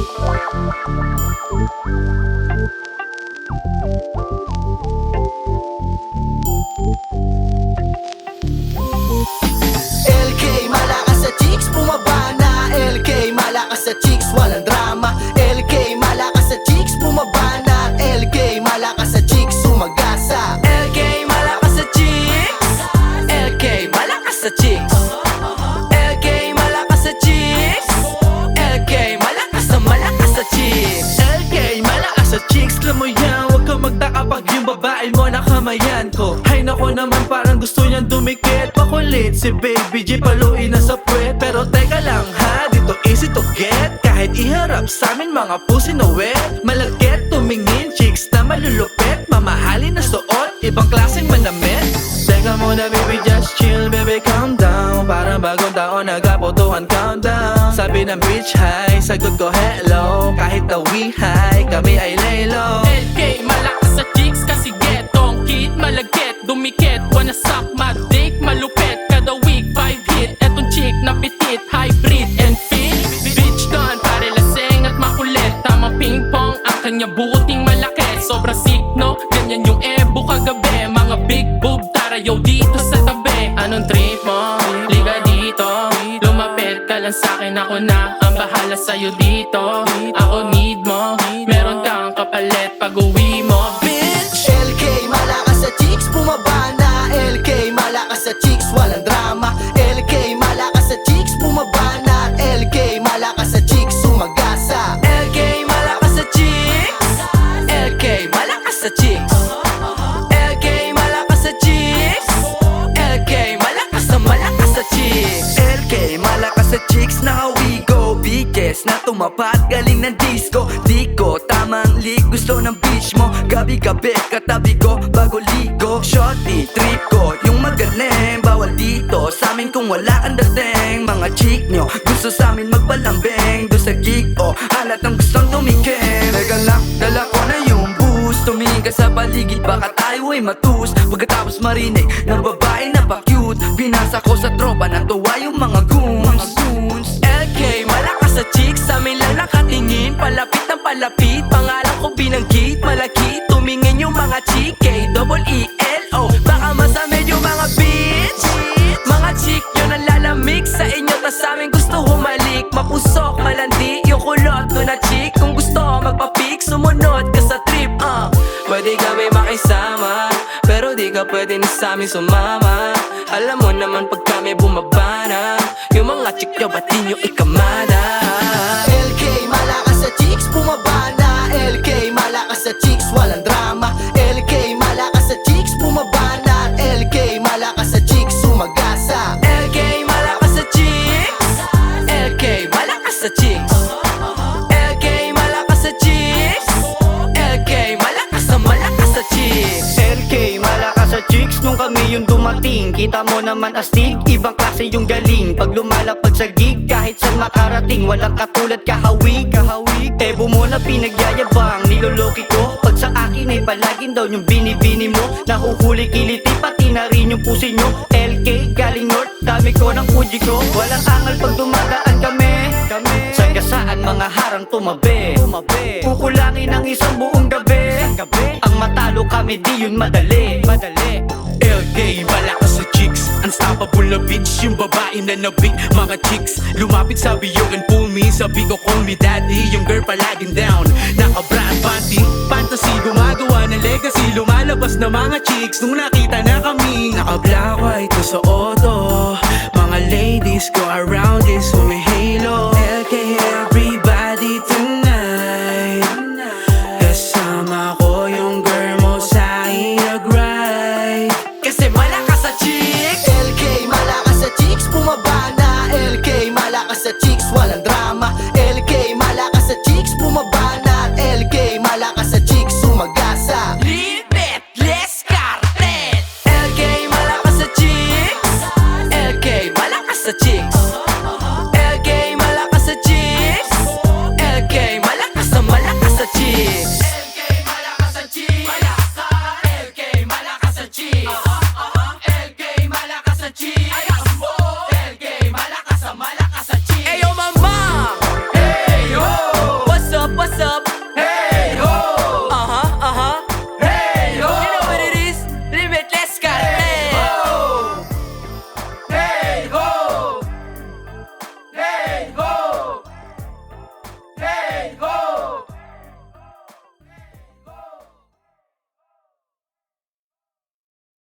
LK, malakas sa chicks, bumaba na. LK, malakas sa chicks, walang drama. LK, malakas sa chicks, bumaba na. LK, malakas sa chicks, sumagasa. LK, malakas sa chicks. LK, malakas sa chicks. LK, malakas sa chicks. LK, malakas sa chicks. LK, malakas sa chicks, alam mo yan. Huwag kang magtaka pag yung babae mo nakamayan ko. Hay nako naman, parang gusto niyan dumikit. Pakulit si Baby G, paluin na sa puwet. Pero teka lang ha, dito easy to get. Kahit iharap sa amin mga pusi na wet. Malagkit, tumingin, chicks na malulupit. Mamahalin na suot, ibang klaseng manamit. Teka muna baby, just chill, baby, calm down. Parang bagong taon, nagapotohan countdown. Sabi ng bitch hi, sagot ko hello. Kahit tawi high, kami ay lay low. LK, malakas sa chicks kasi getong kid, malagkit, dumikit, wanna suck my dick, malupit, kada week 5 hit, etong chick na pitit, hybrid and fit. Bitch done, pare laseng at makulit, tamang ping pong ang kanyang buting malaki. Sobrang sick no, ganyan yung ebo kagabi. Mga big boob, tarayaw dito sa tabi. Anong trip mo? Liga dito, lumapit ka lang sa'kin, ako na ang bahala sa'yo dito. Ako need mo, meron kang kapalit pag uwi mo, bitch. LK, malakas sa chicks, bumaba na. LK, malakas sa chicks, walang drama. LK, malakas sa chicks, bumaba na. LK, malakas sa chicks, sumagasa. LK, malakas sa chicks. LK, malakas sa chicks. LK, malakas sa chicks. LK, malakas sa chicks. LK, malakas sa chicks, nakawigo. Bitches na tumapat, galing ng disco. Di ko tamang league, gusto ng bitch mo. Gabi-gabi, katabi ko, bago ligo. Shorty, trip ko, yung magaling. Bawal dito, sa amin kung wala kang dating. Mga chick nyo, gusto sa amin magpalambing. Doon sa gig, oh, halat ang gustong tumikim. Teka lang, dala ko na yung boost. Tumingin ka sa paligid, baka tayo ay matus. Pagkatapos marinig ng babae na pa-cute, binasa ko sa tropa na tuwa yung mga goons. LK, malakas sa chicks, sa amin lang nakatingin. Palapit ng palapit, pangalan ko binanggit. Malaki, tumingin yung mga chick, K-double-E-L-O. Baka masamid yung mga bitch. Mga chick yun ang lalamig sa inyo, tas sa amin gusto humalik. Mapusok, malandi, yung kulot doon na chick. Kung gusto magpapik, sumunod ka sa trip, Pwede kami makisama, pero di ka pwede na sa amin sumama. Alam mo naman pag kami bumaba na, yung mga chick nyo ba't di nyo ikamada? LK, malakas sa chicks, bumaba na. LK, malakas sa chicks, walang drama. LK, malakas sa chicks, bumaba na. LK, malakas sa chicks, sumagasa. LK, malakas sa chicks. LK, malakas sa chicks. LK, malakas sa chicks. LK, malakas sa chicks. LK, malakas sa chicks nung kami yung dumating. Kita mo naman astig, ibang klase yung galing. Pag lumalapag sa gig, kahit saan makarating. Walang katulad kahawig. Ebo mo na pinagyayabang, niloloki ko. Pag sa akin ay palaging daw yung binibini mo. Nahuhuli kiliti, pati na rin yung pusi nyo. LK, galing north, dami ko ng Fuji ko. Walang angal pag dumadaan kami. Sa gasaan mga harang tumabi. Kukulangin ang isang buong gabi. Ang matalo kami di yun madali. LK, malakas sa chicks, unstoppable na bitch. Yung babae na nabig, mga chicks lumapit sabi yo and pull me. Sabi ko call me daddy, yung girl palaging down. Naka-bra at panty, fantasy, gumagawa ng legacy. Lumalabas na mga chicks nung nakita na kami. Naka-black white to sa auto, mga ladies go around this